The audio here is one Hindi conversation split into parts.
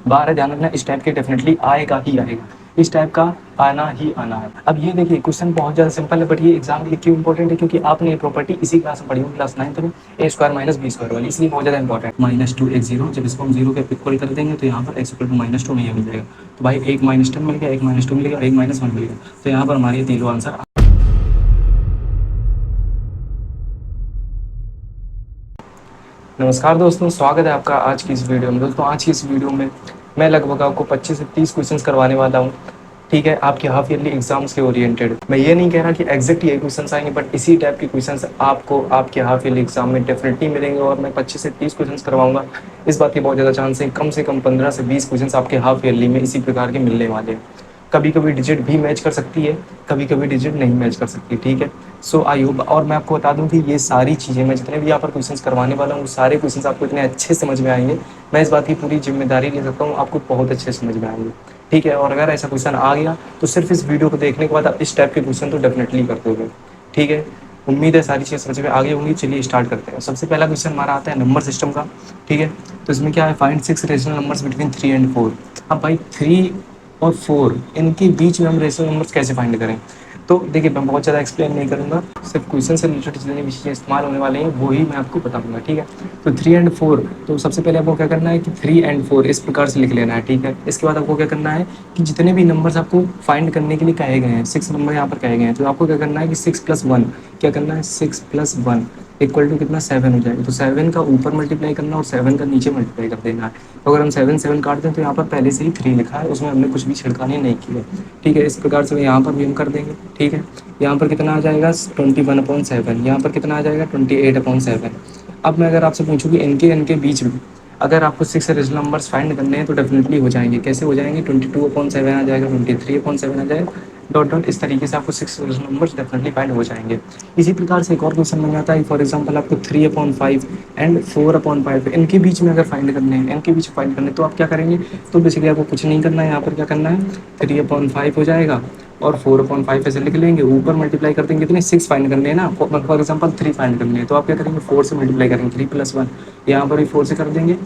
बार है, ध्यान रखना, इस टाइप के डेफिनेटली आएगा ही आएगा, इस टाइप का आना ही आना है। अब ये देखिए क्वेश्चन बहुत ज़्यादा सिंपल है, बट ये एग्जाम के लिए क्यों इंपॉर्टेंट है, क्योंकि आपने ये प्रॉपर्टी इसी क्लास में पढ़ी होगी, क्लास 9th में, ए स्क्वायर माइनस बी स्क्वायर वाली, इसलिए बहुत ज़्यादा इंपॉर्टेंट। -2 x 0, जब इसको हम जीरो के इक्वल कर देंगे तो यहाँ पर x इक्वल टू -2 में ये मिल जाएगा। तो भाई एक -10 मिल गया, एक -2 मिल गया और एक -1 मिल गया। तो यहाँ पर हमारे तीनों आंसर। नमस्कार दोस्तों, स्वागत है आपका आज की इस वीडियो में। दोस्तों आज की इस वीडियो में मैं लगभग आपको 25 से 30 क्वेश्चंस करवाने वाला हूँ, ठीक है, आपके हाफ ईयरली एग्जाम्स के ओरिएंटेड। मैं ये नहीं कह रहा कि एग्जैक्ट यही क्वेश्चंस आएंगे, बट इसी टाइप के क्वेश्चंस आपको आपके हाफ ईयरली एग्जाम में डेफिनेटली मिलेंगे और मैं 25 से 30 क्वेश्चंस करवाऊंगा। इस बात की बहुत ज़्यादा चांस है, कम से कम 15 से 20 क्वेश्चंस आपके हाफ ईयरली में इसी प्रकार के मिलने वाले हैं। कभी कभी डिजिट भी मैच कर सकती है, कभी कभी डिजिट नहीं मैच कर सकती, ठीक है। सो आई होप, और मैं आपको बता दूं कि ये सारी चीज़ें, मैं जितने भी यहाँ पर क्वेश्चंस करवाने वाला हूँ, सारे क्वेश्चंस आपको इतने अच्छे समझ में आएंगे, मैं इस बात की पूरी जिम्मेदारी ले सकता हूँ, आपको बहुत अच्छे समझ में आएंगे, ठीक है। और अगर ऐसा क्वेश्चन आ गया तो सिर्फ इस वीडियो को देखने के बाद आप इस टाइप के क्वेश्चन तो डेफिनेटली कर दोगे, ठीक है। उम्मीद है सारी चीज़ समझ में आ गई होंगी। चलिए स्टार्ट करते हैं। सबसे पहला क्वेश्चन हमारा आता है नंबर सिस्टम का, ठीक है। तो इसमें क्या है, find 6 rational numbers between 3 and 4। अब भाई 3 और 4 इनके बीच में हम रेशनल नंबर्स कैसे फाइंड करें। तो देखिए मैं बहुत ज़्यादा एक्सप्लेन नहीं करूँगा, सिर्फ क्वेश्चन से रिलेटेड जितनी भी चीज़ें इस्तेमाल होने वाले हैं वो ही मैं आपको बताऊँगा, ठीक है। तो 3 एंड 4, तो सबसे पहले आपको क्या करना है कि 3 एंड 4 इस प्रकार से लिख लेना है, ठीक है। इसके बाद आपको क्या करना है कि जितने भी नंबर्स आपको फाइंड करने के लिए कहे गए हैं, 6 नंबर यहाँ पर कहे गए हैं, तो आपको क्या करना है कि 6 + 1, क्या करना है, 6 + 1 इक्वल टू कितना, 7 हो जाएगा। तो 7 का ऊपर मल्टीप्लाई करना और 7 का नीचे मल्टीप्लाई कर देना है। तो अगर हम 7 7 काट दें तो यहाँ पर पहले से ही 3 लिखा है, उसमें हमने कुछ भी छिड़कानी नहीं की है, ठीक है। इस प्रकार से यहाँ पर भी हम कर देंगे, ठीक है। यहाँ पर कितना आ जाएगा, 21/7, यहाँ पर कितना आ जाएगा, 28/7। अब मैं अगर आपसे पूछूँ कि इनके बीच में अगर आपको 6 रेशनल नंबर्स फाइंड करने हैं तो डेफिनेटली हो जाएंगे। कैसे हो जाएंगे, 22/7 आ जाएगा, 23/7 आ जाएगा, डॉट डॉट, इस तरीके से आपको 6 रेशनल नंबर्स डेफिनेटली फाइंड हो जाएंगे। इसी प्रकार से एक और क्वेश्चन बन जाता है, फॉर एग्जाम्पल आपको 3/5 एंड 4/5 इनके बीच में अगर फाइंड करने हैं, इनके बीच फाइंड करने, तो आप क्या करेंगे, तो बेसिकली आपको कुछ नहीं करना है, यहाँ पर क्या करना है, 3/5 हो जाएगा और 4/5 ऐसे लिख लेंगे, ऊपर मल्टीप्लाई कर देंगे, कितने, 6 फाइंड करने हैं ना, फॉर एग्जाम्पल 3 फाइंड करने हैं, तो आप क्या करेंगे, 4 से मल्टीप्लाई करेंगे, 3 + 1, यहाँ पर भी 4 से कर देंगे,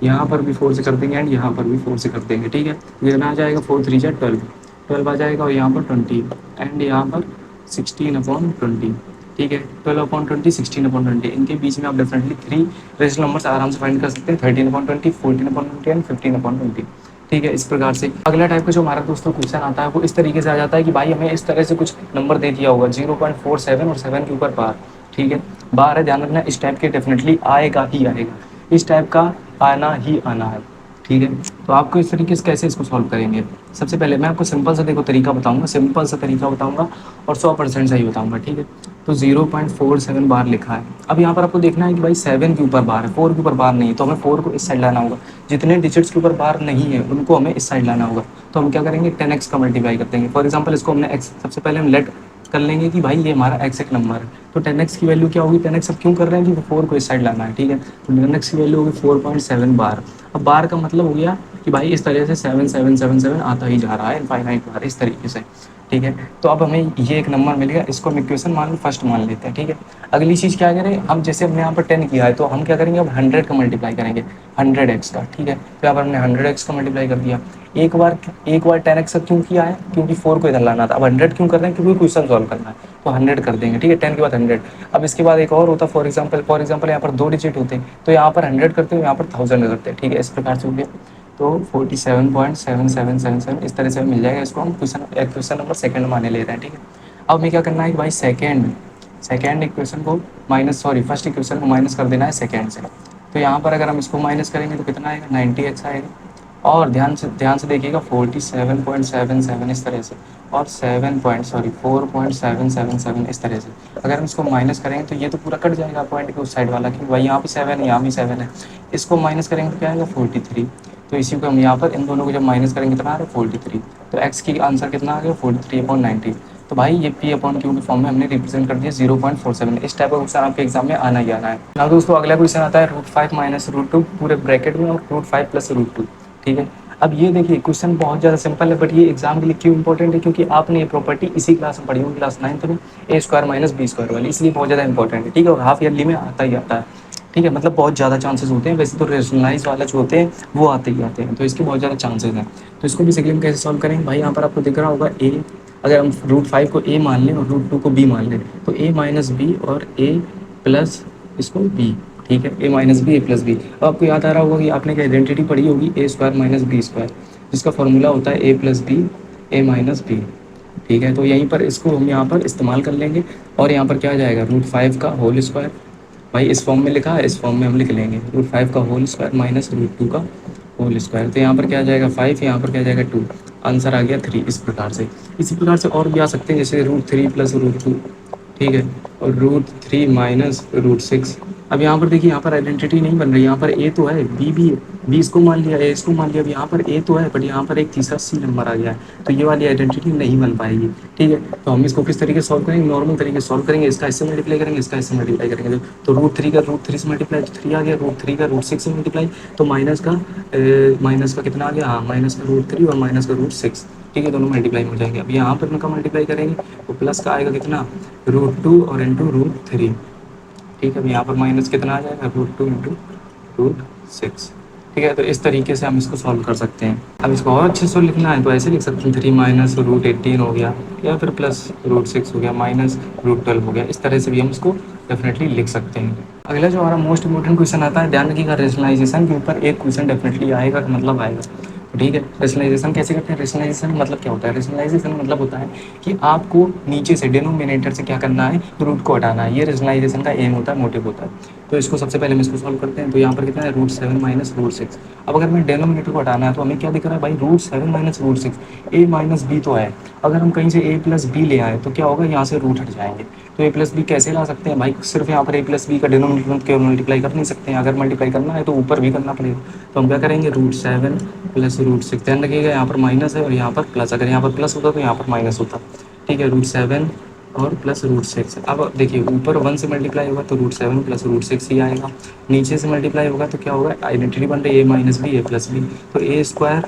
यहाँ पर भी 4 से कर देंगे एंड यहाँ पर भी 4 से कर देंगे, ठीक है। कितना आ जाएगा, 4 3 जा 12, 12 आ जाएगा और यहाँ पर 20 एंड यहाँ पर 16/20, ठीक है। 12/20, 16/20, इनके बीच में आप डेफिनेटली 3 रेशनल नंबर्स आराम से फाइंड कर सकते हैं, 13/20, 14/20 एंड 15/20, ठीक है। इस प्रकार से अगला टाइप का जो हमारा दोस्तों क्वेश्चन आता है वो इस तरीके से आ जाता है कि भाई हमें इस तरह से कुछ नंबर दे दिया होगा, 0.47 और 7 के ऊपर बार, ठीक है। बार है, ध्यान रखना, इस टाइप के डेफिनेटली आएगा ही आएगा, इस टाइप का आना ही आना है, ठीक है। तो आपको इस तरीके से कैसे इसको सॉल्व करेंगे, सबसे पहले मैं आपको सिंपल सा देखो तरीका बताऊंगा, सिंपल सा तरीका बताऊंगा और 100% सही बताऊंगा, ठीक है। तो 0.47 बार लिखा है। अब यहाँ पर आपको देखना है कि भाई 7 के ऊपर बार है, 4 के ऊपर बार नहीं है, तो हमें 4 को इस साइड लाना होगा, जितने डिजिट्स के ऊपर बार नहीं है उनको हमें इस साइड लाना होगा। तो हम क्या करेंगे, 10x का मल्टीप्लाई कर देंगे। फॉर एग्जाम्पल इसको हमने x, सबसे पहले हम लेट कर लेंगे कि भाई ये हमारा x एक नंबर है, तो 10x की वैल्यू क्या होगी, 10x अब क्यों कर रहे हैं कि 4 को इस साइड लाना है, ठीक है। तो 10x की वैल्यू होगी 4.7 बार। अब बार का मतलब हो गया कि भाई इस तरह से 7777 आता ही जा रहा है इनफाइनाइट बार, इस तरीके से, ठीक है। तो अब हमें ये एक नंबर मिल गया, इसको हम इक्वेशन मान लो फर्स्ट मान लेते हैं, ठीक है। अगली चीज़ क्या करें हम, जैसे हमने यहाँ पर 10 किया है तो हम क्या करेंगे, अब 100 का मल्टीप्लाई करेंगे, 100x का, ठीक है। तो यहाँ पर हमने 100x का मल्टीप्लाई कर दिया। एक बार 10x का क्यों किया है, क्योंकि 4 को इधर लाना था। अब 100 क्यों कर रहे हैं, क्योंकि क्वेश्चन सॉल्व करना है, तो 100 कर देंगे, ठीक है। 10 के बाद 100। अब इसके बाद एक और होता, फॉर एग्जाम्पल यहाँ पर 2 डिजिट होते तो यहाँ पर 100 करते हो, यहाँ पर 1000 करते, ठीक है। इस प्रकार से हो गया, तो 47.7777 इस तरह से मिल जाएगा। इसको हम क्वेश्चन नंबर सेकंड माने ले रहे हैं, ठीक है। अब हमें क्या करना है कि भाई सेकंड इक्वेशन को फर्स्ट इक्वेशन को माइनस कर देना है सेकंड से। तो यहाँ पर अगर हम इसको माइनस करेंगे तो कितना आएगा, 90x आएगा। और ध्यान से देखिएगा, 47.77 इस तरह से, और 4.77 इस तरह से। अगर हम इसको माइनस करेंगे तो ये तो पूरा कट जाएगा पॉइंट के उस साइड वाला, क्योंकि भाई यहाँ पे 7 है, यहाँ भी 7 है। इसको माइनस करेंगे तो क्या आएगा, 43। तो इसी को हम यहाँ पर इन दोनों को जब माइनस करेंगे कितना आ रहा है, 43। तो x की आंसर कितना आ गया, 43/90। तो भाई ये p/q के फॉर्म में हमने रिप्रेजेंट कर दिया 0.47। इस टाइप का क्वेश्चन आपके एग्जाम में आना ही आना है ना दोस्तों। अगला क्वेश्चन आता है √5 - √2 पूरे ब्रैकेट में और √5 + √2, ठीक है। अब ये देखिए क्वेश्चन बहुत ज़्यादा सिंपल है, बट ये एग्जाम के लिए क्यों इंपॉर्टेंट है, क्योंकि आपने ये प्रॉपर्टी इसी क्लास में पढ़ी होगी, क्लास 9th में, a² - b² वाली, इसलिए बहुत ज़्यादा इंपॉर्टेंट है, ठीक है। और हाफ ईयरली में आता ही आता है। ठीक है, मतलब बहुत ज़्यादा चांसेस होते हैं। वैसे तो रेशनलाइज वाला जो होते हैं वो आते ही आते हैं, तो इसके बहुत ज़्यादा चांसेस हैं। तो इसको बेसिकली हम कैसे सॉल्व करेंगे भाई, यहाँ पर आपको दिख रहा होगा ए, अगर हम √5 को ए मान लें और √2 को बी मान लें, तो ए माइनस बी और ए प्लस इसको बी, ठीक है, A minus B A plus B. अब आपको याद आ रहा होगा कि आपने क्या आइडेंटिटी पढ़ी होगी, ए स्क्वायर माइनस बी स्क्वायर, जिसका फॉर्मूला होता है ए प्लस बी ए माइनस बी। ठीक है, तो यहीं पर इसको हम यहाँ पर इस्तेमाल कर लेंगे, और यहाँ पर क्या आ जाएगा, √5 का होल स्क्वायर, भाई इस फॉर्म में लिखा है, इस फॉर्म में हम लिख लेंगे √5 का होल स्क्वायर माइनस √2 का होल स्क्वायर। तो यहाँ पर क्या आ जाएगा 5, यहाँ पर क्या आ जाएगा 2, आंसर आ गया 3। इस प्रकार से, इसी प्रकार से और भी आ सकते हैं, जैसे √3 प्लस √2, ठीक है, और √3 माइनस √6। अब यहाँ पर देखिए, यहाँ पर आइडेंटिटी नहीं बन रही, यहाँ पर ए तो है, बी भी है, बी इसको मान लिया, ए इसको मान लिया। अब यहाँ पर ए तो है, बट यहाँ पर एक तीसरा सी नंबर आ गया है, तो ये वाली आइडेंटिटी नहीं बन पाएगी। ठीक है, तो हम इसको किस तरीके से सॉल्व करेंगे, नॉर्मल तरीके से सॉल्व करेंगे, इसका इससे मल्टीप्लाई करेंगे, इसका इससे मल्टीप्लाई करेंगे। तो √3 का √3 से मल्टीप्लाई तो 3 आ गया, √3 का √6 से मल्टीप्लाई तो माइनस का कितना आ गया, हाँ माइनस का √3 और माइनस का √6, ठीक है, दोनों मल्टीप्लाई हो जाएंगे। अब यहाँ पर इनका मल्टीप्लाई करेंगे तो प्लस का आएगा कितना, √2 और इंटू √3, ठीक है। अब यहाँ पर माइनस कितना आ जाएगा, √2 इंटू √6, ठीक है। तो इस तरीके से हम इसको सॉल्व कर सकते हैं। अब इसको और अच्छे से लिखना है तो ऐसे लिख सकते हैं, 3 माइनस √18 हो गया, या फिर प्लस √6 हो गया, माइनस √12 हो गया। इस तरह से भी हम इसको डेफिनेटली लिख सकते हैं। अगला जो हमारा मोस्ट इंपॉर्टेंट क्वेश्चन आता है, ध्यान रखिएगा, रेशनलाइजेशन के ऊपर एक क्वेश्चन डेफिनेटली आएगा, मतलब आएगा। ठीक है, रेशनलाइजेशन कैसे करते हैं, रेशनलाइजेशन मतलब क्या होता है, रेशनलाइजेशन मतलब होता है कि आपको नीचे से डिनोमिनेटर से क्या करना है, रूट को हटाना है। ये रेशनलाइजेशन का एम होता है, मोटिव होता है। तो इसको सबसे पहले हम इसको सॉल्व करते हैं। तो यहाँ पर कितना है, √7 माइनस √6। अब अगर मैं डिनोमिनेटर को हटाना है तो हमें क्या दिख रहा है भाई, √7 माइनस √6, ए माइनस बी तो है। अगर हम कहीं से ए प्लस बी ले आए तो क्या होगा, यहाँ से रूट हट जाएंगे। तो ए प्लस बी कैसे ला सकते हैं भाई, सिर्फ यहाँ पर ए प्लस बी का डिनोमिनेटर केवल मल्टीप्लाई कर नहीं सकते हैं, अगर मल्टीप्लाई करना है तो ऊपर भी करना पड़ेगा। तो हम क्या करेंगे, √7 प्लस √6, ध्यान रखिएगा यहाँ पर माइनस है और यहाँ पर प्लस, अगर यहाँ पर प्लस होता तो यहाँ पर माइनस होता। ठीक है, √7 और प्लस √6। अब देखिए, ऊपर 1 से मल्टीप्लाई होगा तो √7 प्लस √6 ही आएगा, नीचे से मल्टीप्लाई होगा तो क्या होगा, आइडेंटिटी बन रही है A minus B A plus B, तो A square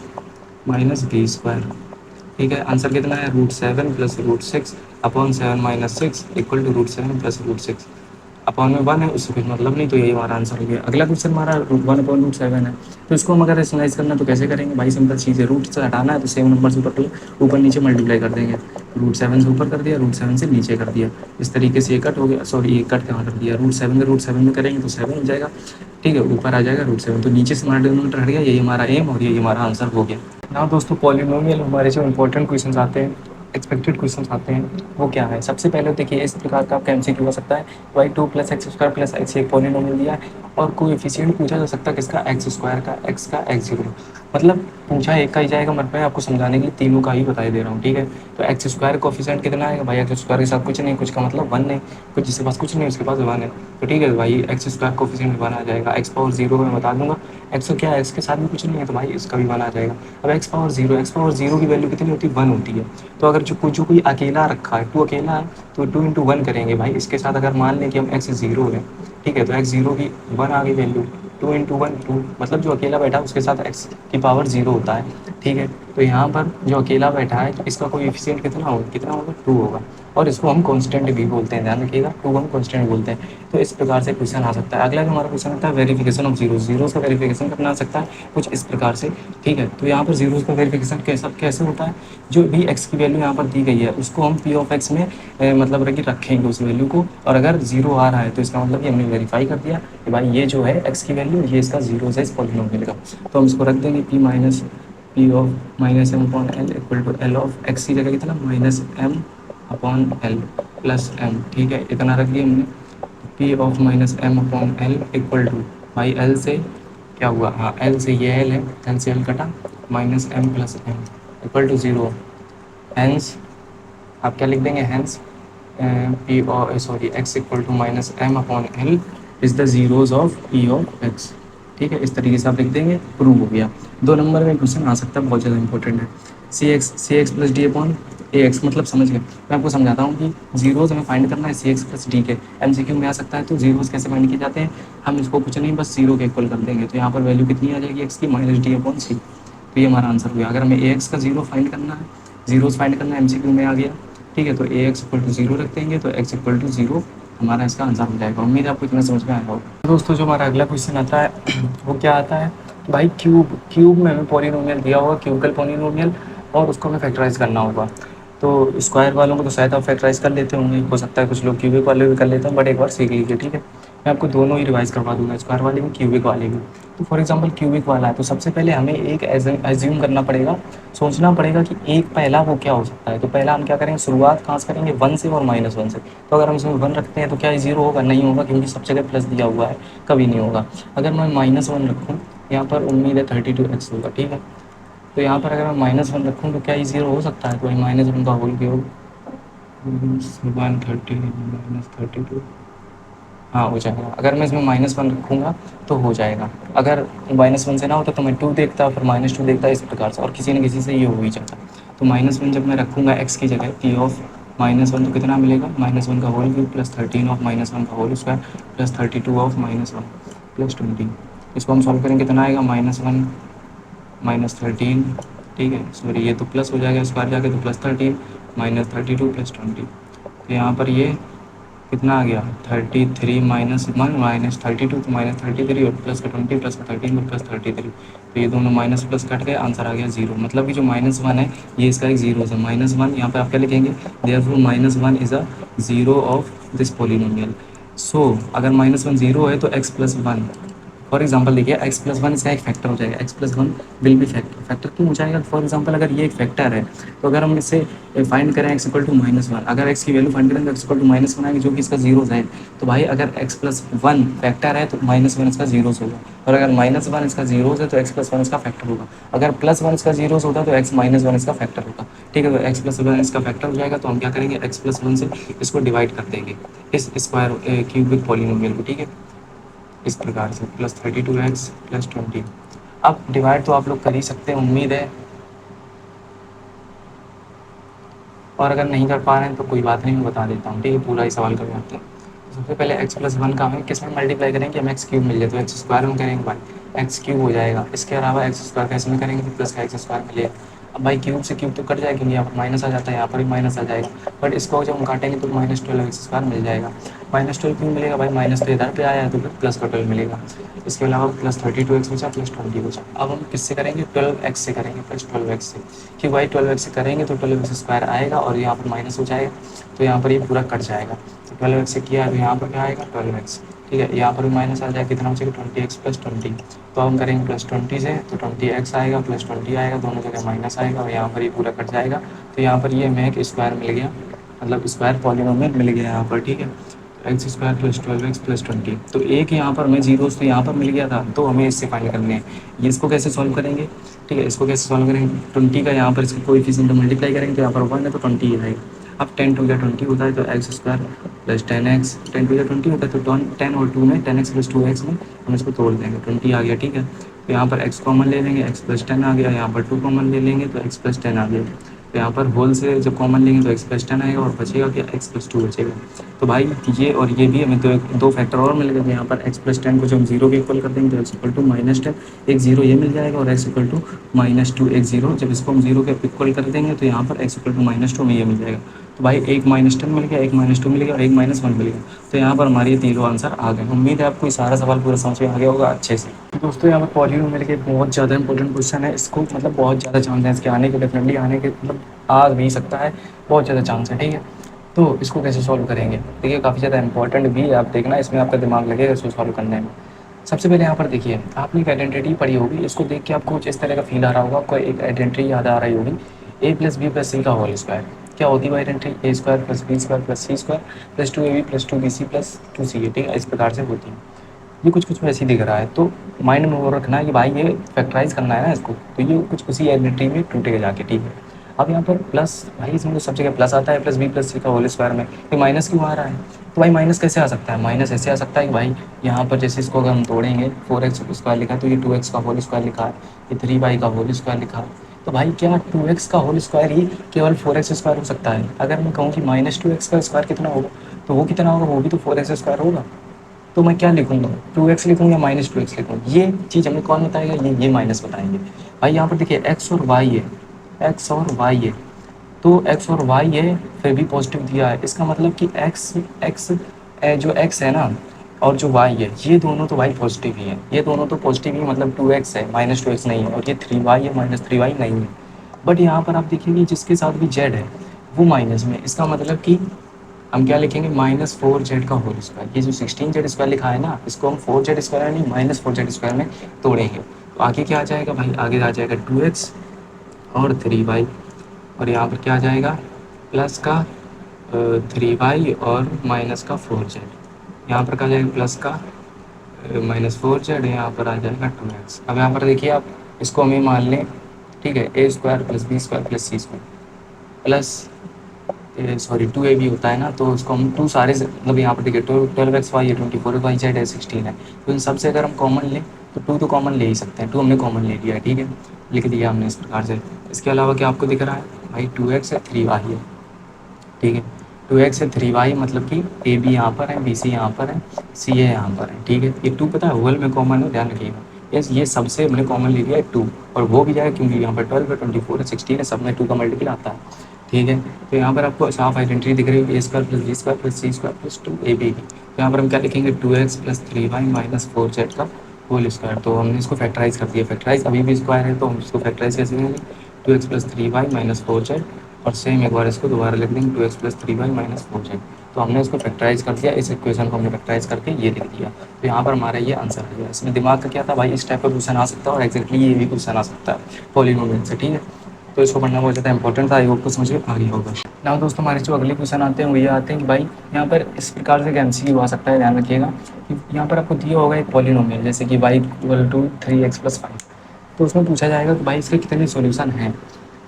minus B square. ठीक है, आंसर कितना है, √7 plus √6 upon 7 minus 6 equal to √7 plus √6। Upon में 1 है, उससे कुछ मतलब नहीं, तो यही हमारा आंसर हो गया। अगला क्वेश्चन हमारा √1 अपॉन √7 है, तो इसको हम अगर रेशनलाइज करना है तो कैसे करेंगे भाई, सिंपल चीज़ है, रूट से हटाना है तो सेम नंबर से ऊपर नीचे मल्टीप्लाई कर देंगे। √7 से ऊपर कर दिया, √7 से नीचे कर दिया, इस तरीके से ये कट हो गया, सॉरी ये कट कहाँ कर दिया, √7 में करेंगे तो 7 हो जाएगा। ठीक है, ऊपर आ जाएगा √7, तो नीचे से हमारा डिनोमिनेटर हट गया, यही हमारा एम और यही हमारा आंसर हो गया। ना दोस्तों, पॉलिनोमियल हमारे जो इंपॉर्टेंट क्वेश्चन आते हैं, एक्सपेक्टेड क्वेश्चन आते हैं, वो क्या है। सबसे पहले देखिए, इस प्रकार का आपका एमसीक्यू हो सकता है, y2 plus x square plus x, एक पॉलिनोमियल दिया है और कोएफिशिएंट पूछा जा सकता है किसका, एक्स स्क्वायर का, एक्स का, x0, मतलब पूछा एक का ही जाएगा, मतलब मैं आपको समझाने के लिए तीनों का ही बता दे रहा हूँ। ठीक है, तो एक्स स्क्वायर कोएफिशिएंट कितना आएगा भाई, एक्स स्क्वायर के साथ कुछ नहीं, कुछ का मतलब 1 नहीं, कुछ जिसके पास कुछ नहीं उसके पास 1 है, तो ठीक है भाई, एक्स स्क्वायर कोएफिशिएंट 1 आ जाएगा। एक्स पावर 0 मैं बता दूंगा, एक्स क्या है, एक्स के साथ भी कुछ नहीं है, तो भाई इसका भी 1 आ जाएगा। अब एक्स पावर 0 की वैल्यू कितनी होती है, 1 होती है। तो अगर जो कोई अकेला रखा है, 2 अकेला है, तो 2 इंटू 1 करेंगे भाई, इसके साथ अगर मान लें कि हम एक्स 0 है, ठीक है, तो एक्स 0 की 1 आ गई वैल्यू, 2 इंटू 1 2, मतलब जो अकेला बैठा है उसके साथ एक्स की पावर 0 होता है। ठीक है, तो यहाँ पर जो अकेला बैठा है तो इसका कोई एफिशिएंट कितना होगा 2 होगा, और इसको हम कांस्टेंट भी बोलते हैं, ध्यान रखिएगा, 2 हम कांस्टेंट बोलते हैं। तो इस प्रकार से क्वेश्चन आ सकता है। अगला जो हमारा क्वेश्चन आता है, वेरिफिकेशन ऑफ जीरोस का वेरिफिकेशन करना आ सकता है कुछ इस प्रकार से। ठीक है, तो यहाँ पर जीरोस का वेरिफिकेशन कैसे होता है, जो भी एक्स की वैल्यू यहाँ पर दी गई है उसको हम पी ऑफ एक्स में मतलब रखेंगे उस वैल्यू को, और अगर 0 आ रहा है तो इसका मतलब कि हमने वेरीफाई कर दिया कि भाई ये जो है एक्स की वैल्यू, ये इसका 0 है इस पॉलिनोमियल का। तो हम इसको रख देंगे P of minus M upon L equal to L of X की जगह कितना, minus M upon L plus M. ठीक है, इतना रख दिया हमने, P of minus M upon L equal to, भाई एल से क्या हुआ, हाँ एल से ये एल है, एल से एल कटा, minus M plus M equal to 0। Hence आप क्या लिख देंगे, हेंस पी और sorry X equal to minus M upon L is the zeros of P of X. ठीक है, इस तरीके से आप लिख देंगे, प्रूव हो गया। 2 नंबर में क्वेश्चन आ सकता है, बहुत ज़्यादा इंपॉर्टेंट है, सी एक्स प्लस डी अपॉन ए एक्स, मतलब समझ गए। मैं आपको समझाता हूँ कि जीरोज हमें फाइंड करना है सी एक्स प्लस डी के, एमसीक्यू में आ सकता है। तो जीरोज कैसे फाइंड किए जाते हैं, हम इसको कुछ नहीं बस 0 के इक्वल कर देंगे, तो यहाँ पर वैल्यू कितनी आ जाएगी एक्स की, माइनस डी अपॉन सी। तो ये हमारा आंसर हो गया। अगर हमें ए एक्स का 0 फाइंड करना है, जीरोज फाइंड करना है, एमसीक्यू में आ गया। ठीक है, तो ए एक्स इक्वल टू 0 रख देंगे तो एक्स इक्वल टू 0 हमारा इसका आंसर हो जाएगा। उम्मीद है आपको इतना समझ में आया होगा। तो दोस्तों जो हमारा अगला क्वेश्चन आता है वो क्या आता है कि भाई क्यूब में हमें पॉलिनोमियल दिया होगा, क्यूबिकल पॉलिनोमियल, और उसको हमें फैक्टराइज करना होगा। तो स्क्वायर वालों को तो शायद आप फैक्टराइज कर लेते होंगे, हो सकता है कुछ लोग क्यूबिक वाले भी कर लेते हैं, बट एक बार सीख लीजिए, ठीक है। मैं आपको दोनों ही रिवाइज करवा दूंगा, स्क्वायर वाले भी क्यूबिक वाले भी। तो फॉर एग्जांपल क्यूबिक वाला है तो सबसे पहले हमें एक एज्यूम करना पड़ेगा, सोचना पड़ेगा कि एक पहला वो क्या हो सकता है। तो पहला हम क्या करेंगे, शुरुआत कहाँ से करेंगे, 1 से और -1 से। तो अगर हम इसमें 1 रखते हैं तो क्या ये 0 होगा, नहीं होगा, क्योंकि सब जगह प्लस दिया हुआ है, कभी नहीं होगा। अगर मैं -1 रखूँ, यहाँ पर उम्मीद है 32x होगा, ठीक है। तो यहाँ पर अगर मैं -1 रखूँ तो क्या ये 0 हो सकता है, तो वही -1 का होल क्यूब 130 -32, हाँ हो जाएगा। अगर मैं इसमें -1 रखूँगा तो हो जाएगा। अगर -1 से ना होता तो मैं 2 देखता, फिर -2 देखता, इस प्रकार से, और किसी न किसी से ये हो ही जाता। तो -1 जब मैं रखूँगा x की जगह, p ऑफ -1 तो कितना मिलेगा, -1 का होल क्यूब प्लस 13 ऑफ -1 का whole square plus 32 of -1 plus 20। इसको हम सॉल्व करेंगे कितना आएगा, -1 -13, ठीक है, सॉरी ये तो प्लस हो जाएगा, स्क्वायर जाके तो +13 -32 प्लस 20। तो यहाँ पर ये कितना आ गया, 33 -1 -32 तो -33, और प्लस का 20 प्लस का 13 तो प्लस 33। तो ये दोनों माइनस प्लस कट गए, आंसर आ गया 0। मतलब कि जो -1 है ये इसका एक 0 है। -1 यहाँ पे आप क्या लिखेंगे, therefore -1 is a 0 of this polynomial. So अगर -1 0 है तो x प्लस 1, फॉर एग्जाम्पल देखिए x प्लस 1 इसका एक फैक्टर हो जाएगा, x plus 1 will be factor. Factor क्यों हो जाएगा, फॉर एग्जाम्पल अगर ये एक फैक्टर है तो अगर हम इसे फाइंड करें x इक्वल टू -1, अगर x की वैल्यू फाइंड करें तो x इक्वल टू -1 आएगी, जो कि इसका 0 है। तो भाई अगर x प्लस 1 फैक्टर है तो -1 इसका 0 होगा, और अगर -1 इसका 0 है तो x प्लस 1 इसका फैक्टर होगा। अगर +1 इसका 0 होता तो x -1 इसका फैक्टर होगा, ठीक है। तो x प्लस 1 इसका फैक्टर हो जाएगा, तो हम क्या करेंगे, x प्लस 1 से इसको डिवाइड कर देंगे, इस स्क्वायर क्यूबिक पॉलिनोमियल को, ठीक है, इस प्रकार से +32x प्लस 20। अब डिवाइड तो आप लोग कर ही सकते हैं, उम्मीद है, और अगर नहीं कर पा रहे हैं तो कोई बात नहीं, मैं बता देता हूँ, ठीक है, पूरा ही सवाल कर आते हैं। तो सबसे पहले x प्लस 1 का हमें किस में मल्टीप्लाई करेंगे, हम एक्स क्यूब मिल जाए तो एक्स स्क्वायर में करेंगे भाई, एक्स क्यूब हो जाएगा। इसके अलावा एक्स स्क्वायर का इसमें करेंगे तो प्लस का एक्स स्क्वायर मिलेगा। अब भाई क्यूब से क्यूब तो कट जाएगा, क्योंकि यहाँ पर माइनस आ जाता है, यहाँ पर भी माइनस आ जाएगा, बट इसको जब हम काटेंगे तो -12 एक्स स्क्वायर मिल जाएगा। -12 क्यों मिलेगा भाई, माइनस तो इधर पे आया है तो फिर प्लस का 12 मिलेगा। इसके अलावा +32x बचा प्लस 20 बचा। अब हम किससे करेंगे, 12x से करेंगे, प्लस 12x से, क्योंकि भाई 12x से करेंगे तो 12x स्क्वायर आएगा और यहाँ पर माइनस हो जाएगा, तो यहाँ पर ये पूरा कट जाएगा। तो 12x से किया है तो यहाँ पर क्या आएगा 12x, ठीक है, यहाँ पर भी माइनस आ जाएगा, कितना बचेगा 20x प्लस 20। तो हम करेंगे प्लस 20 से, तो 20x आएगा प्लस 20 आएगा, दोनों जगह माइनस आएगा और यहाँ पर ये पूरा कट जाएगा। तो यहाँ पर ये हमें एक स्क्वायर मिल गया, मतलब स्क्वायर पॉलिनोमियल मिल गया यहाँ पर, ठीक है। X square plus 12x plus 20, तो एक यहाँ पर हमें जीरोस तो यहाँ पर मिल गया था, तो हमें इससे फाइंड करने हैं। ये इसको कैसे सॉल्व करेंगे, ठीक है, इसको कैसे सॉल्व करेंगे, 20 का यहाँ पर इसका कोएफिशिएंट मल्टीप्लाई करेंगे तो यहाँ पर 1 है तो 20 ही आएगा। अब 10 टू या 20 होता है तो x square plus 10x, 10 to या 20 होता है तो 10 और 2 में 10x प्लस 2x में हम इसको तोड़ देंगे, 20 आ गया, ठीक है। तो यहाँ पर x कॉमन ले लेंगे, x प्लस 10 आ गया, यहाँ पर 2 कॉमन ले लेंगे तो x प्लस 10 आ गया। तो यहाँ पर होल से जब कॉमन लेंगे तो x प्लस 10 आएगा और बचेगा कि x प्लस 2 बचेगा। तो भाई ये और ये भी हमें तो दो फैक्टर और मिल गए। यहाँ पर x प्लस 10 को जब हम 0 के इक्वल कर देंगे तो x इक्वल टू -10, एक 0 ये मिल जाएगा, और x इक्वल टू -2 एक 0, जब इसको हम 0 के इक्वल कर देंगे तो यहाँ पर x इक्वल टू -2 में ये मिल जाएगा। तो भाई एक -10 मिल गया, एक -2 मिल गया और एक -1 मिल गया। तो यहाँ पर हमारे ये तीनों आंसर आ गए। उम्मीद है आपको ये सारा सवाल पूरा समझ में आ गया होगा अच्छे से। तो दोस्तों यहाँ पर पॉलीनोमियल के बहुत ज़्यादा इंपॉर्टेंट क्वेश्चन है, इसको मतलब बहुत ज़्यादा चांस है इसके आने के, डेफिनेटली आने के, मतलब आ भी सकता है, बहुत ज़्यादा चांस है, ठीक है। तो इसको कैसे सॉल्व करेंगे, देखिए काफ़ी ज़्यादा इंपॉर्टेंट भी है, आप देखना इसमें आपका दिमाग लगेगा इसको सॉल्व करने में। सबसे पहले यहाँ पर देखिए, आपने एक आइडेंटिटी पढ़ी होगी, इसको देख के आपको कुछ इस तरह का फील आ रहा होगा, कोई एक आइडेंटिटी याद आ रही होगी, a plus b plus c का होल स्क्वायर। क्या होती है identity, a square plus b square plus c square plus 2ab plus 2bc plus 2ca, ठीक है, इस प्रकार से होती है। ये कुछ वैसे ही दिख रहा है, तो माइंड में वो रखना है कि भाई ये फैक्टराइज करना है ना इसको, तो ये कुछ उसी आइडेंटिटी में टूटेगा जाके, ठीक है। अब यहाँ पर प्लस, भाई इसमें तो सब जगह प्लस आता है, प्लस बी प्लस सी का होल स्क्वायर में, तो माइनस क्यों आ रहा है, तो भाई माइनस कैसे आ सकता है, माइनस ऐसे आ सकता है कि भाई यहाँ पर जैसे इसको अगर हम तोड़ेंगे, 4x स्क्वायर लिखा है तो ये 2x का होल स्क्वायर लिखा है, ये 3y का होल स्क्वायर लिखा है। तो भाई क्या 2x का होल स्क्वायर ही केवल 4x स्क्वायर हो सकता है, अगर मैं कहूँ कि -2x का स्क्वायर कितना होगा, तो वो कितना होगा, वो भी तो 4x स्क्वायर होगा। तो मैं क्या लिखूंगा, 2x लिखूँ या -2x लिखूँ, ये चीज़ हमें कौन बताएगा, ये माइनस बताएंगे। भाई यहाँ पर देखिए x और y है, x और y है, तो x और y है, फिर भी पॉजिटिव दिया है, इसका मतलब कि x जो x है ना और जो y है, ये दोनों तो भाई पॉजिटिव ही है, ये दोनों तो पॉजिटिव ही, मतलब 2x है, -2x नहीं है, और ये 3y है, -3y नहीं है। बट यहाँ पर आप देखेंगे जिसके साथ भी z है वो माइनस में, इसका मतलब कि हम क्या लिखेंगे, -4z का होल स्क्वायर। ये जो 16z² लिखा है ना, इसको हम 4z² नहीं -4z² में तोड़ेंगे, तो आगे क्या आ जाएगा भाई, आगे आ जाएगा 2x और 3y, और यहाँ पर क्या आ जाएगा, प्लस का 3y और माइनस का 4z, यहाँ पर क्या आ जाएगा, प्लस का -4z, यहाँ पर आ जाएगा 2x। अब यहाँ पर देखिए आप इसको हम ही मान लें, ठीक है, a² + b² + c² plus sorry 2ab होता है ना, तो उसको हम टू सारे मतलब यहाँ पर देखिए 12xy है, 24yz है, 16 है, तो इन सब से अगर हम कॉमन लें तो 2 तो कॉमन ले ही सकते हैं, 2 हमने कॉमन ले लिया है, ठीक है, लिख दिया हमने इस प्रकार से। इसके अलावा क्या आपको दिख रहा है भाई, 2x है, 3y है, ठीक है, 2x है, 3y, मतलब कि ए बी यहाँ पर है, बी सी यहाँ पर है, सी ए यहाँ पर है, ठीक है। ये 2 पता है होल में कॉमन है, ध्यान रखिएगा, यस ये सबसे हमने कॉमन ले लिया है 2, और वो भी जाएगा क्योंकि यहाँ पर 12 है, 24 है, 16 है, सब में 2 का मल्टीपल आता है, ठीक है। तो यहाँ पर आपको साफ आइडेंटिटी दिख रही है, a² + b² + c² + 2ab की। तो यहाँ पर हम क्या लिखेंगे, 2x + 3y - 4z का होल स्क्वायर। तो हमने इसको फैक्टराइज कर दिया, फैक्टराइज अभी भी स्क्वायर है तो हम इसको फैक्टराइज कैसे करेंगे, 2x + 3y - 4z, और सेम एक बार इसको दोबारा लिख देंगे, 2x + 3y - 4z। तो हमने इसको फैक्टराइज कर दिया, इस इक्वेशन को हमने फैक्टराइज करके ये लिख दिया, तो यहाँ पर हमारा ये आंसर आ गया। इसमें दिमाग का क्या था भाई, इस टाइप का क्वेश्चन आ सकता है, और एक्जैक्टली ये भी क्वेश्चन आ सकता है पॉलिनोमियल से, ठीक है। तो इसको पढ़ना बहुत ज़्यादा इंपॉर्टेंट था, आई होप को समझ में आ गया होगा। ना दोस्तों हमारे जो अगले क्वेश्चन आते हैं वो ये आते हैं कि भाई यहाँ पर इस प्रकार से एक MCQ आ सकता है, ध्यान रखिएगा कि यहाँ पर आपको दिया होगा एक पॉलिनोमियल, जैसे कि y = 3x + 5, तो उसमें पूछा जाएगा कि भाई इसके कितने सॉल्यूशन हैं,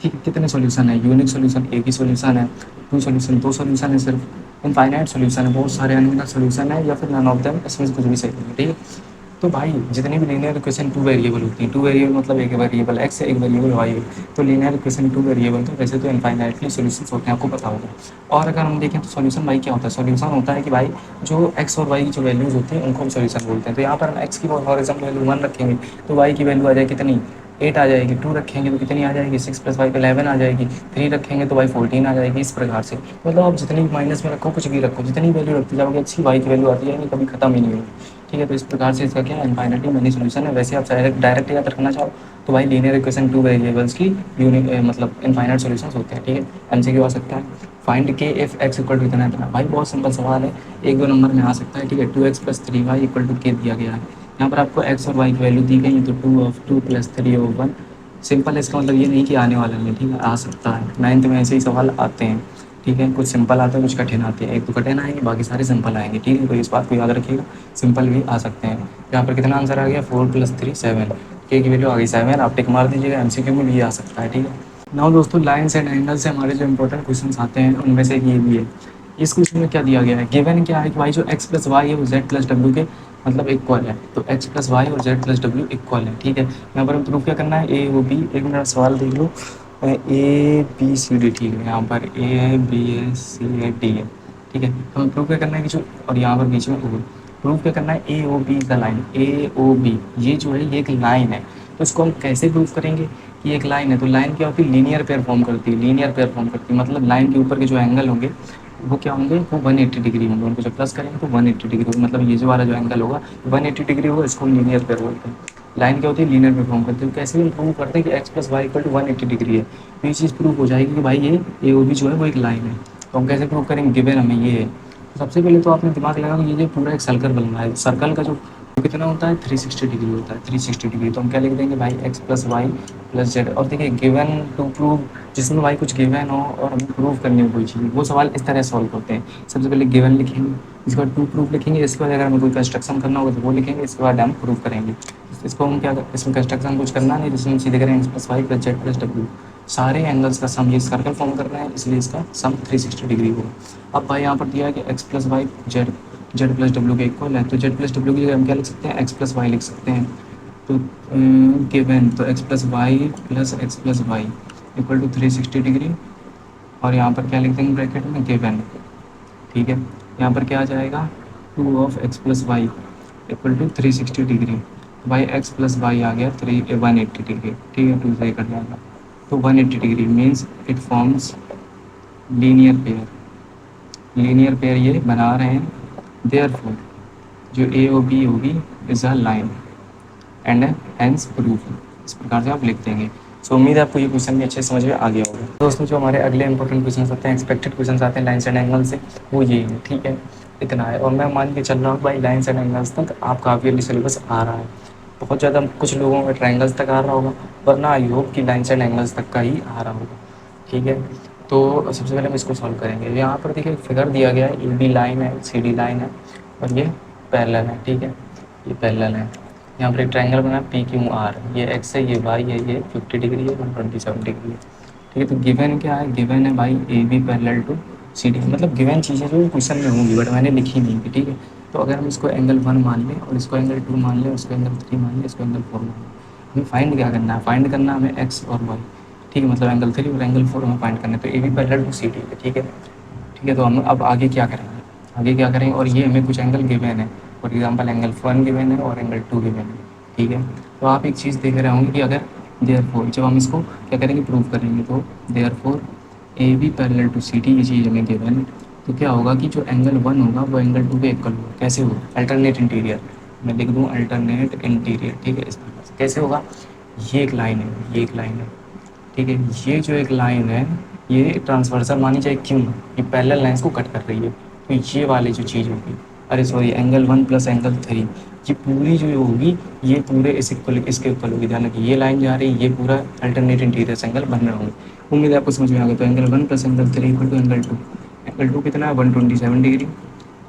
ठीक है, कितने सॉल्यूशन है, यूनिक सॉल्यूशन एक ही सॉल्यूशन है, दो सॉल्यूशन है सिर्फ, इनफाइनाइट सॉल्यूशन है, बहुत सारे अनगिनत सॉल्यूशन है, या फिर नन ऑफ देम, इसमें से कुछ भी सही नहीं है, ठीक है। तो भाई जितनी भी लीनियर इक्वेशन 2 वेरिएबल होती हैं, 2 वेरिएबल मतलब एक वेरिएबल x है, एक वेरिएबल y है, तो लीनियर इक्वेशन 2 वेरिएबल तो वैसे तो इनफाइनाइटली सॉल्यूशंस होते हैं, आपको पता होगा। और अगर हम देखें तो सॉल्यूशन भाई क्या होता है, सॉल्यूशन होता है कि भाई जो x और y की जो वैल्यूज़ होती हैं उनको हम सॉल्यूशन बोलते हैं। तो यहाँ पर हम x की फॉर एग्जाम्पल वैल्यू 1 रखेंगे तो y की वैल्यू आ जाएगी कितनी, 8 आ जाएगी, 2 रखेंगे तो कितनी आ जाएगी, 6 + 5 11 आ जाएगी, 3 रखेंगे तो भाई 14 आ जाएगी, इस प्रकार से। मतलब आप जितनी भी माइनस में रखो, कुछ भी रखो, जितनी वैल्यू रखते जाओगे अच्छी y की वैल्यू आती जाएगी, कभी खत्म ही नहीं होगी, ठीक है। तो इस प्रकार से इसका क्या है, इनफाइनाइटली मेनी सॉल्यूशन है। वैसे आप डायरेक्ट याद रखना चाहो तो भाई लीनियर इक्वेशन 2 वेरिएबल्स की यूनिक मतलब इनफाइनाइट सॉल्यूशंस होते हैं, ठीक है। MCQ आ सकता है, फाइंड के इफ x = इतना इतना, भाई बहुत सिंपल सवाल है, 1-2 नंबर में आ सकता है, ठीक है। 2x + 3y = k दिया गया है, यहाँ पर आपको x और y की वैल्यू दी गई है, तो 2 + 3/1 सिंपल है, इसका मतलब ये नहीं कि आने वाला नहीं, ठीक है, आ सकता है। 9th में ऐसे ही सवाल आते हैं, ठीक है, कुछ सिंपल आते हैं, कुछ कठिन आते हैं, एक तो कठिन आएंगे, बाकी सारे सिंपल आएंगे, ठीक है। तो इस बात को याद रखिएगा, सिंपल भी आ सकते हैं। यहाँ पर कितना आंसर आ गया, 4 + 3 7, के की वैल्यू आ गई 7, आप टिक मार दीजिएगा, MCQ में भी आ सकता है, ठीक है। नाउ दोस्तों लाइन्स एंड एंगल से हमारे जो इंपॉर्टेंट क्वेश्चन आते हैं उनमें से एक ये भी है। इस क्वेश्चन में क्या दिया गया है, गिवन क्या है कि भाई जो x + y है वो z + w के मतलब इक्वल है, तो x + y और z + w इक्वल है, ठीक है। यहाँ पर हम प्रूफ क्या करना है, a o b, एक मिनट सवाल देख लो, ABCD, ठीक है, यहाँ पर ABCD है, ठीक है। तो हमें प्रूफ क्या करना है कि जो, और यहाँ पर बीच में ओ, प्रूफ क्या करना है, AOB द लाइन, AOB ये जो है ये एक लाइन है, तो इसको हम कैसे प्रूफ करेंगे कि एक लाइन है, तो लाइन क्या होती है, लीनियर पेयर फॉर्म करती है, लीनियर पेयर फॉर्म करती है, मतलब लाइन के ऊपर के जो एंगल होंगे वो क्या होंगे, वो 180 डिग्री होंगे, उनको जब प्लस करेंगे तो 180 डिग्री होगी, मतलब ये जो वाला जो एंगल होगा 180 डिग्री होगा, इसको हम लीनियर पेयर बोलते हैं। लाइन क्या होती है, लीनियर पेयर फॉर्म करती है। तो कैसे भी हम प्रूव करते हैं कि x + y = 180 डिग्री है, तो ये चीज़ प्रूव हो जाएगी कि भाई ये AOB जो है वो एक लाइन है। तो हम कैसे प्रूव करेंगे, गिवन हमें ये है, तो सबसे पहले तो आपने दिमाग लगा कि ये जो पूरा एक सर्कल बन रहा है, सर्कल का जो कितना होता है, 360 डिग्री होता है, 360 डिग्री। तो हम क्या लिख देंगे भाई, x + y + z, और देखिए गिवन टू प्रूव, जिसमें भाई कुछ गिवन हो और हमें प्रूव करनी हो कोई चीज़, वो सवाल इस तरह सॉल्व होते हैं। सबसे पहले गिवन लिखेंगे, इसके बाद टू प्रूफ लिखेंगे, इसके बाद अगर हमें कोई कंस्ट्रक्शन करना होगा तो वो लिखेंगे, इसके बाद हम प्रूव करेंगे। इसको हम क्या, इसमें कंस्ट्रक्शन कुछ करना नहीं, जिसमें हम सीधे करें x + y + z + w, सारे एंगल्स का सम, ये सर्कल फॉर्म कर रहे हैं इसलिए इसका सम 360 डिग्री होगा। अब भाई यहाँ पर दिया है कि x + y z + w के इक्वल है, तो z + w की जगह हम क्या लिख सकते हैं, x + y लिख सकते हैं। तो गिवन, तो x + y + x + y = 360 degree, और यहाँ पर क्या लिख देंगे ब्रैकेट में, गिवन, ठीक है। यहाँ पर क्या आ जाएगा, 2 of x + y = 360 डिग्री, तो भाई x + y आ गया 180 डिग्री, ठीक है, 2 से कट जाएगा, तो 180 degree means it forms linear pair, linear pair ये बना रहे हैं, देयरफॉर जो ए और बी होगी is a line and hence proof, इस प्रकार से आप लिख देंगे। सो उम्मीद है आपको ये क्वेश्चन भी अच्छे से समझ में आ गया होगा। दोस्तों जो हमारे अगले इंपॉर्टेंट क्वेश्चन आते हैं, एक्सपेक्टेड क्वेश्चन आते हैं लाइन्स एंड एंगल से, वो ये है, ठीक है, इतना है। और मैं मान के चल रहा हूँ भाई लाइन्स एंड एंगल्स तक आपका हाफ ईयरली सिलेबस आ रहा है। बहुत ज़्यादा कुछ लोगों का ट्रायंगल्स तक आ रहा होगा, वरना आई होप कि लाइन्स एंड एंगल्स तक का ही आ रहा होगा, ठीक है। तो सबसे पहले हम इसको सॉल्व करेंगे। यहाँ पर देखिए फिगर दिया गया है, ए बी लाइन है, सी डी लाइन है और ये पैरेलल है, ठीक है, ये पैरेलल है। यहाँ पर एक ट्रायंगल बना पी क्यू आर, ये एक्स है, ये वाई है, ये 50 डिग्री है, 127 डिग्री है, ठीक है। तो गिवन क्या है, गिवन है भाई A B parallel to C D, मतलब गिवन चीज़ें जो क्वेश्चन में होंगी बट मैंने लिखी नहीं थी, ठीक है। तो अगर हम इसको एंगल 1 मान लें और इसको एंगल 2 मान लें, उसको एंगल 3 मान लें, इसको एंगल 4 मान लें, हमें फाइंड क्या करना है, फाइंड करना है हमें एक्स और वाई, ठीक है, मतलब एंगल 3 और एंगल 4 हमें फाइंड करना है। तो A B parallel to C D है, ठीक है, ठीक है। तो हम अब आगे क्या करेंगे, आगे क्या करेंगे, और ये हमें कुछ एंगल गिवन है, फॉर एग्जांपल एंगल 1 गिवन है और एंगल 2 गिवन है, ठीक है। तो आप एक चीज़ देख रहे होंगे कि अगर देयरफॉर जब हम इसको क्या करेंगे, प्रूव करेंगे, तो therefore A B parallel to C D, ये चीज़ हमें गिवन है। तो क्या होगा कि जो एंगल 1 होगा वो एंगल 2 के इक्वल होगा। कैसे होगा, अल्टरनेट इंटीरियर, मैं लिख दूँ अल्टरनेट इंटीरियर, ठीक है। इस प्रकार से कैसे होगा, ये एक लाइन है, ये एक लाइन है, ठीक है, ये जो एक लाइन है ये ट्रांसवर्सल मानी जाए, क्यों, ये पैरेलल लाइंस को कट कर रही है। तो ये वाली जो चीज़ होगी, अरे सॉरी, एंगल 1 प्लस एंगल 3, ये पूरी जो होगी ये पूरे इस इक्वल, इसके इक्वल होगी। ध्यान रखिए ये लाइन जा रही है, ये पूरा अल्टरनेट इंटीरियर एंगल बन रहा होंगे। उम्मीद है आपको समझ में आ गया। तो angle 1 plus angle 3 equal to angle 2, angle 2 कितना है 127 डिग्री,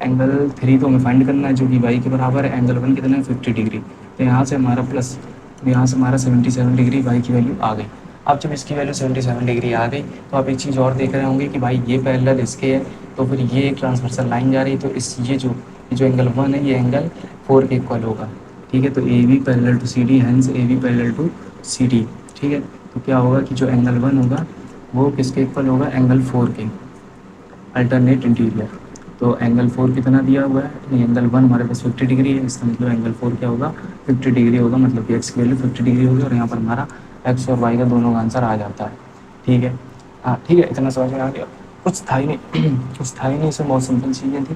एंगल 3 तो हमें फाइंड करना है जो कि वाई के बराबर है, एंगल 1 कितना है 50 डिग्री। तो यहाँ से हमारा प्लस, तो यहाँ से हमारा 77 डिग्री वाई की वैल्यू आ गई। अब जब इसकी वैल्यू 77 डिग्री आ गई तो आप एक चीज़ और देख रहे होंगे कि भाई ये पैरेलल इसके है, तो फिर ये एक ट्रांसवर्सल लाइन जा रही है, तो इस ये जो एंगल 1 है ये एंगल 4 के इक्वल होगा, ठीक है। तो A B parallel to C D, hence A B parallel to C D, ठीक है। तो क्या होगा कि जो एंगल 1 होगा वो किसके इक्वल होगा, एंगल 4 के, अल्टरनेट इंटीरियर। तो एंगल 4 कितना दिया हुआ है, नहीं एंगल 1 हमारे पास 50 डिग्री है, इसका मतलब एंगल 4 क्या होगा 50 डिग्री होगा, मतलब कि एक्स की वैल्यू 50 डिग्री होगी और यहाँ पर हमारा एक्स और वाई का दोनों का आंसर आ जाता है, ठीक है। हाँ ठीक है, इतना समझ में आ गया। कुछ था ही नहीं कुछ था ही नहीं, इसमें बहुत सिंपल चीज़ें थी।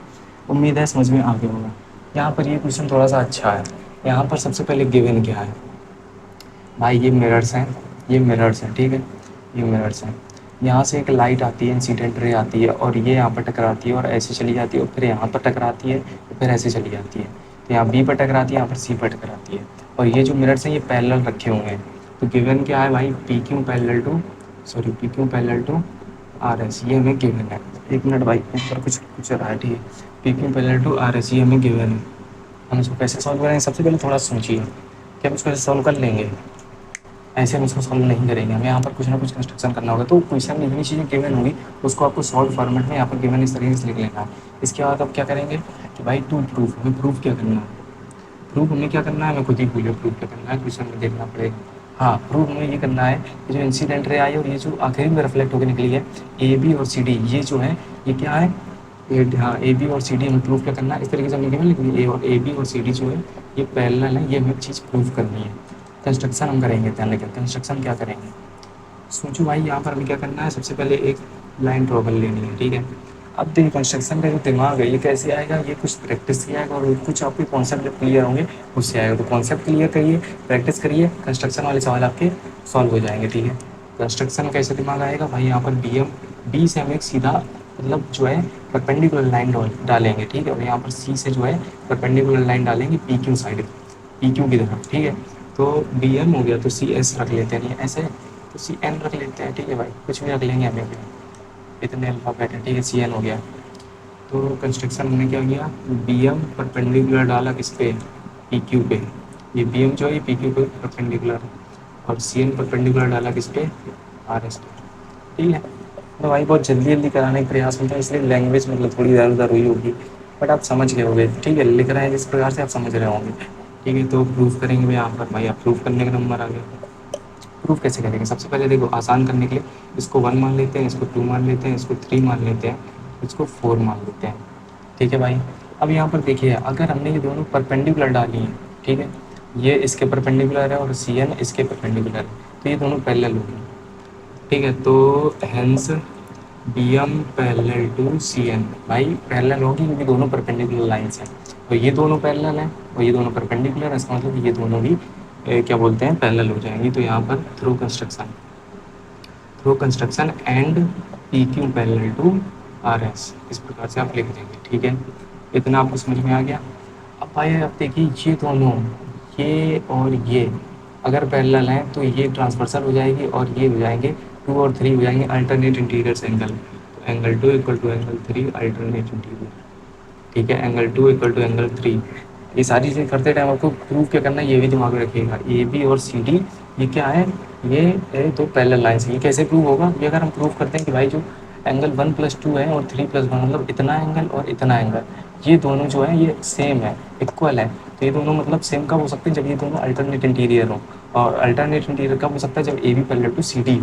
उम्मीद है समझ में आ गया होगा। यहाँ पर ये क्वेश्चन थोड़ा सा अच्छा है। यहाँ पर सबसे पहले गिवन क्या है भाई, ये मिरर्स हैं, ये मिरर्स हैं, ठीक है, ये मिरर्स हैं। यहाँ से एक लाइट आती है, इंसिडेंट रे आती है और ये यहाँ पर टकराती है और ऐसे चली जाती है और फिर यहाँ पर टकराती है और फिर ऐसे चली जाती है। तो यहाँ बी पर टकराती है, यहाँ पर सी पर टकराती है और ये जो मिरर्स हैं ये पैरेलल रखे हुए हैं। तो गिवन क्या है भाई, P Q parallel to, sorry P Q parallel to R S, ये हमें गिवन है। एक मिनट भाई, ऊपर कुछ कुछ रहा है, ठीक है। P Q parallel to R S, ये हमें गिवन है। हम इसको कैसे सॉल्व करेंगे, सबसे पहले थोड़ा सोचिए कि हम इसको कैसे सॉल्व कर लेंगे। ऐसे हम इसको सॉल्व नहीं करेंगे, हमें यहाँ पर कुछ ना कुछ कंस्ट्रक्शन करना होगा। तो क्वेश्चन में जितनी चीज़ें गिवन होगी उसको आपको सॉल्व फॉर्मेट में यहाँ पर गिवन इस तरीके से लिख लेना है। इसके बाद आप क्या करेंगे कि भाई टू प्रूफ, हमें प्रूफ क्या करना है, प्रूफ हमें क्या करना है, हमें खुद ही भूलिए प्रूफ क्या करना है, क्वेश्चन में देखना पड़ेगा। हाँ, प्रूफ हमें ये करना है कि जो इंसिडेंट रे आई और ये जो आखिरी में रिफ्लेक्ट होकर निकली है ए बी और सी डी, ये जो है ये क्या है, ये हाँ ए बी और सी डी हमें प्रूफ क्या करना है। इस तरीके से हमें गिवन लिखनी है, ए बी और सी डी जो है ये पैरेलल है, ये हमें चीज़ प्रूफ करनी है। कंस्ट्रक्शन हम करेंगे, ध्यान रखें कंस्ट्रक्शन क्या करेंगे। सोचो भाई यहाँ पर हमें क्या करना है, सबसे पहले एक लाइन ड्रॉ कर लेनी है, ठीक है। अब देखिए कंस्ट्रक्शन का जो दिमाग है ये कैसे आएगा, ये कुछ प्रैक्टिस से आएगा और कुछ आपके कॉन्सेप्ट जब क्लियर होंगे उससे आएगा। तो कॉन्सेप्ट क्लियर करिए, प्रैक्टिस करिए, कंस्ट्रक्शन वाले सवाल आपके सॉल्व हो जाएंगे, ठीक है। कंस्ट्रक्शन कैसे दिमाग आएगा भाई, यहाँ पर बी एम, बी से हम एक सीधा मतलब जो है परपेंडिकुलर लाइन डालेंगे, ठीक है। और यहाँ पर सी से जो है परपेंडिकुलर लाइन डालेंगे P Q side, P Q की तरफ, ठीक है। तो बी एम हो गया तो सी एस रख लेते हैं, नहीं ऐसे तो सी एन रख लेते हैं, ठीक है भाई, कुछ भी रख लेंगे हमें भी, इतने अल्फ़ाबेट है, ठीक है, सी एन हो गया। तो कंस्ट्रक्शन हमने क्या किया, बी एम परपेंडिकुलर डाला किस पे, पी क्यू पे, ये बी एम जो है ये पी क्यू पे परपेंडिकुलर, और सी एन परपेंडिकुलर डाला किस पे, आर एस पे, ठीक है। तो भाई बहुत जल्दी जल्दी कराने का प्रयास होता है, इसलिए लैंग्वेज मतलब थोड़ी इधर उधर हुई होगी, बट आप समझ गए होंगे, ठीक है। लिख रहे हैं जिस प्रकार से आप समझ रहे होंगे, ठीक है। तो प्रूफ करेंगे भाई यहाँ पर, भाई आप प्रूफ करने का नंबर आ गया। प्रूफ कैसे करेंगे, सबसे पहले देखो आसान करने के लिए इसको 1 मान लेते हैं, इसको 2 मान लेते हैं, इसको 3 मान लेते हैं, इसको 4 मान लेते हैं, ठीक है भाई। अब यहाँ पर देखिए अगर हमने ये दोनों परपेंडिकुलर डाली हैं, ठीक है, ये इसके परपेंडिकुलर है और सी एन इसके परपेंडिकुलर है, तो ये दोनों पैरेलल होगी, ठीक है। तो hence B M parallel to C N. भाई पैरेलल होगी क्योंकि दोनों परपेंडिकुलर लाइंस हैं, तो ये दोनों पैरेलल हैं और ये दोनों परपेंडिकुलर है, इसका मतलब ये दोनों भी क्या बोलते हैं, पैरेलल हो जाएंगी। तो यहाँ पर through construction and P Q parallel to R S, इस प्रकार से आप लिख देंगे। ठीक है, इतना आपको समझ में आ गया। अब भाई आप देखिए ये दोनों, ये और ये अगर पैरेलल हैं तो ये ट्रांसवर्सल हो जाएगी और ये हो जाएंगे 2 और 3 हो जाएंगे अल्टरनेट इंटीरियर एंगल। तो angle 2 equal to angle 3 alternate interior. ठीक है, एंगल 2 इक्वल टू एंगल 3। ये सारी चीज़ें करते टाइम आपको प्रूव क्या करना है, ये भी दिमाग में रखिएगा। ए बी और सी डी ये क्या है, ये दो पैरेलल लाइंस हैं। ये कैसे प्रूव होगा, ये अगर हम प्रूव करते हैं कि भाई जो एंगल 1+2 है और 3+1 मतलब इतना एंगल और इतना एंगल, ये दोनों जो है ये सेम है, इक्वल है। तो ये दोनों मतलब सेम कब हो सकते हैं, जब ये दोनों अल्टरनेट इंटीरियर हो। और अल्टरनेट इंटीरियर कब हो सकता है, जब A B parallel to C D.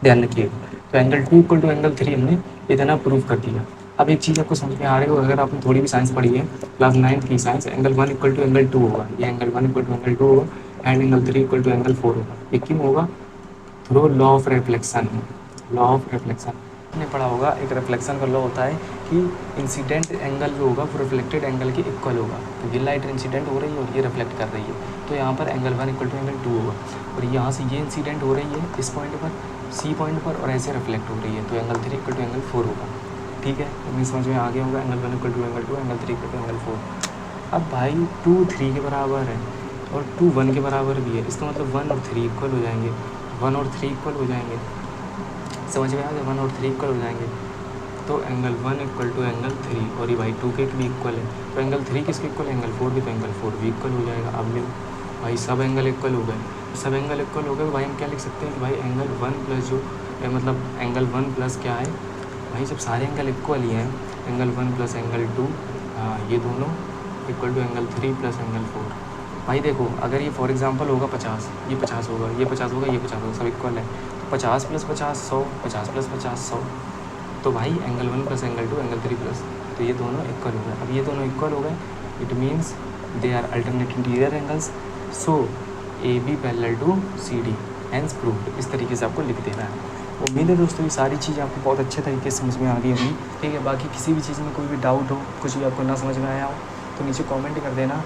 ध्यान रखिए। तो एंगल 2 इक्वल टू एंगल 3 हमने इतना प्रूव कर दिया। अब एक चीज़ आपको समझ में आ रही हो, अगर आपने थोड़ी भी साइंस पढ़ी है, क्लास 9 की science, angle 1 equal to angle 2 होगा, ये एंगल 1 इक्वल टू एंगल 2 होगा and angle 3 equal to angle 4 होगा। ये क्यों होगा, through law of reflection. Law of reflection आपने पढ़ा होगा, एक रिफ्लेक्शन का लॉ होता है कि इंसिडेंट एंगल जो होगा वो रिफ्लेक्टेड एंगल के इक्वल होगा। तो ये लाइट इंसिडेंट हो रही है और ये रिफ्लेक्ट कर रही है, तो यहाँ पर एंगल 1 इक्वल टू एंगल 2 होगा। और यहाँ से ये इंसिडेंट हो रही है इस पॉइंट पर, सी पॉइंट पर, और ऐसे रिफ्लेक्ट हो रही है, तो एंगल 3 इक्वल टू एंगल 4 होगा। ठीक है, तो समझ में आ गया होगा, angle 1 equal to angle 2, angle 3 equal to angle 4। अब भाई 2 3 के बराबर है और 2 1 के बराबर भी है, इसका मतलब 1 और 3 इक्वल हो जाएंगे, 1 और 3 इक्वल हो जाएंगे। समझ में आ गया, 1 और 3 इक्वल हो जाएंगे। तो एंगल 1 इक्वल टू एंगल 3 और ये भाई 2 के भी इक्वल है, तो एंगल 3 किसके इक्वल है, एंगल 4 भी, तो एंगल 4 भी इक्वल हो जाएगा। अब ये भाई सब एंगल इक्वल हो गए, सब एंगल इक्वल हो गए, तो भाई हम क्या लिख सकते हैं कि भाई एंगल 1 प्लस जो मतलब एंगल 1 प्लस क्या है भाई, जब सारे एंगल इक्वल ही हैं, एंगल 1 प्लस एंगल 2, हाँ ये दोनों equal to angle 3 plus angle 4। भाई देखो अगर ये फॉर एग्जांपल होगा 50, ये 50 होगा, ये 50 होगा, ये 50 होगा, सब इक्वल है, तो 50 प्लस 50 100, 50 प्लस 50 100। तो भाई angle 1 plus angle 2 angle 3 plus, तो ये दोनों इक्वल हो गए। अब ये दोनों इक्वल हो गए, it means they are alternate interior angles, so A B parallel to C D, hence proved. इस तरीके से आपको लिख देना है। उम्मीद है दोस्तों ये सारी चीज़ें आपको बहुत अच्छे तरीके से समझ में आ गई होंगी। ठीक है, बाकी किसी भी चीज़ में कोई भी डाउट हो, कुछ भी आपको ना समझ में आया हो, तो नीचे कमेंट कर देना।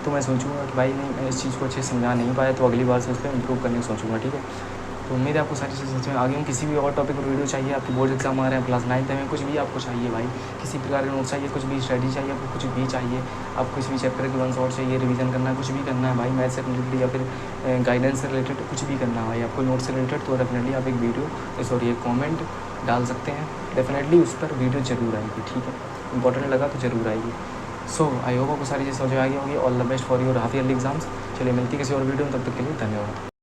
तो मैं सोचूंगा कि भाई नहीं, मैं इस चीज़ को अच्छे से समझा नहीं पाया, तो अगली बार से उस पर इम्प्रूव करने की सोचूंगा। ठीक है, तो उम्मीद है आपको सारी चीज़ें समझ में आ गई हूँ। किसी भी और टॉपिक पर वीडियो चाहिए, आपके बोर्ड एग्जाम आ रहे हैं, क्लास 9 में कुछ भी आपको चाहिए भाई, किसी प्रकार का नोट चाहिए, कुछ भी स्टडी चाहिए आपको, कुछ भी चाहिए, आपको किसी भी चैप्टर की 1 शॉट चाहिए, रिवीजन करना है, कुछ भी करना है भाई, मैथ से रिलेटेड या फिर गाइडेंस से रिलेटेड कुछ भी करना है भाई आपको, नोट से रिलेटेड, तो डेफिनेटली आप एक वीडियो सॉरी एक कॉमेंट डाल सकते हैं। डेफिनेटली उस पर वीडियो ज़रूर आएगी। ठीक है, इंपॉर्टेंट लगा तो ज़रूर आएगी। सो आई होप आपको सारी चीज़ समझ में आ गई होगी। All the best for your half yearly exams. चलिए मिलती किसी और वीडियो में, तब तक के लिए धन्यवाद।